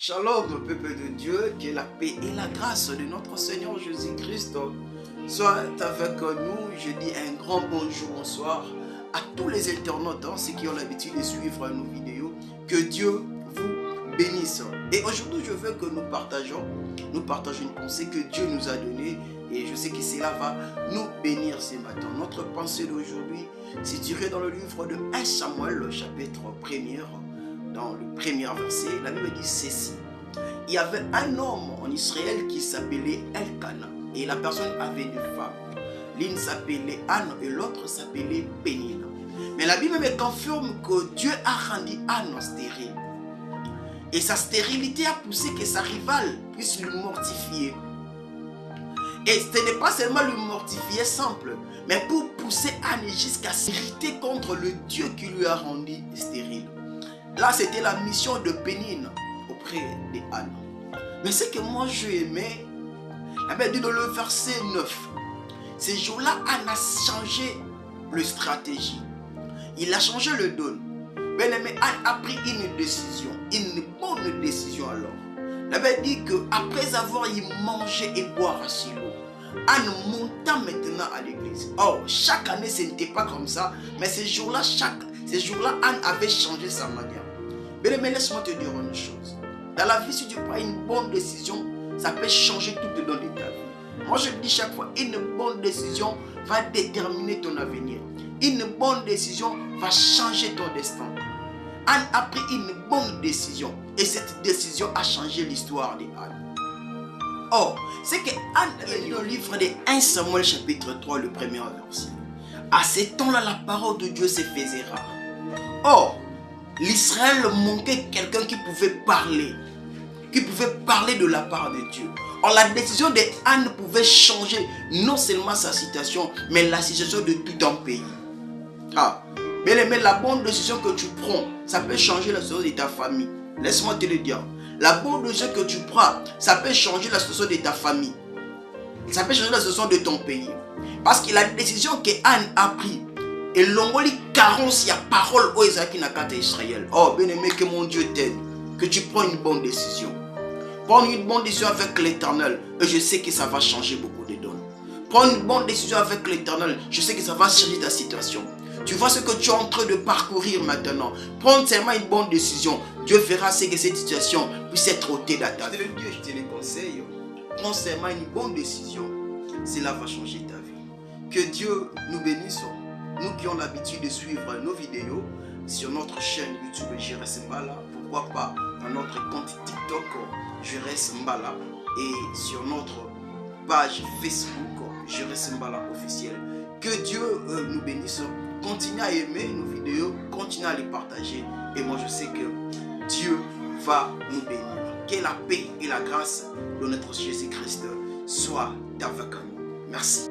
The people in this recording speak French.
Shalom, peuple de Dieu, que la paix et la grâce de notre Seigneur Jésus-Christ soient avec nous. Je dis un grand bonjour, bonsoir à tous les internautes, ceux qui ont l'habitude de suivre nos vidéos. Que Dieu vous bénisse. Et aujourd'hui, je veux que nous partageons une pensée que Dieu nous a donnée. Et je sais que cela va nous bénir ce matin. Notre pensée d'aujourd'hui c'est tiré dans le livre de 1 Samuel, le chapitre 1er. Dans le premier verset, la Bible dit ceci. Il y avait un homme en Israël qui s'appelait Elkana. Et la personne avait deux femmes. L'une s'appelait Anne et l'autre s'appelait Pénina. Mais la Bible me confirme que Dieu a rendu Anne stérile. Et sa stérilité a poussé que sa rivale puisse le mortifier. Et ce n'est pas seulement le mortifier simple, mais pour pousser Anne jusqu'à s'irriter contre le Dieu qui lui a rendu stérile. Là, c'était la mission de Pénine auprès d'Anne. Mais ce que moi j'ai aimé, la Bible dit dans le verset 9, ces jours-là, Anne a changé la stratégie. Il a changé le don. Bien aimé, Anne a pris une décision, une bonne décision alors. La Bible dit qu'après avoir y mangé et boire à Silo, Anne monta maintenant à l'église. Or, chaque année, ce n'était pas comme ça, mais ces jours-là, Anne avait changé sa manière. Bien aimé, laisse-moi te dire une chose. Dans la vie, si tu prends une bonne décision, ça peut changer tout le long de ta vie. Moi, je dis chaque fois, une bonne décision va déterminer ton avenir. Une bonne décision va changer ton destin. Anne a pris une bonne décision. Et cette décision a changé l'histoire d'Anne. Or, c'est que Anne est dans le livre de 1 Samuel chapitre 3, le premier verset. À ce temps-là, la parole de Dieu se faisait rare. Or, l'Israël manquait quelqu'un qui pouvait parler de la part de Dieu. Or, la décision d'Anne pouvait changer non seulement sa situation, mais la situation de tout un pays. Bien aimé, la bonne décision que tu prends, ça peut changer la situation de ta famille. Laisse-moi te le dire. La bonne décision que tu prends, ça peut changer la situation de ta famille. Ça peut changer la situation de ton pays. Parce que la décision que Anne a prise, et l'ongoli carence, il y a parole au Isaac Nakata Israël. Oh, bien aimé, que mon Dieu t'aide. Que tu prends une bonne décision. Prends une bonne décision avec l'Éternel. Et je sais que ça va changer beaucoup de données. Prends une bonne décision avec l'Éternel. Je sais que ça va changer ta situation. Tu vois ce que tu es en train de parcourir maintenant. Prends seulement une bonne décision. Dieu fera ce que cette situation puisse être ôtée de ta vie. Dieu, je te le conseille. Prends seulement une bonne décision. Cela va changer ta vie. Que Dieu nous bénisse. Nous qui avons l'habitude de suivre nos vidéos sur notre chaîne YouTube Jérès Mbala, pourquoi pas dans notre compte TikTok Jérès Mbala et sur notre page Facebook Jérès Mbala officiel. Que Dieu nous bénisse. Continuez à aimer nos vidéos, continuez à les partager et moi je sais que Dieu va nous bénir. Que la paix et la grâce de notre Jésus-Christ soient avec nous. Merci.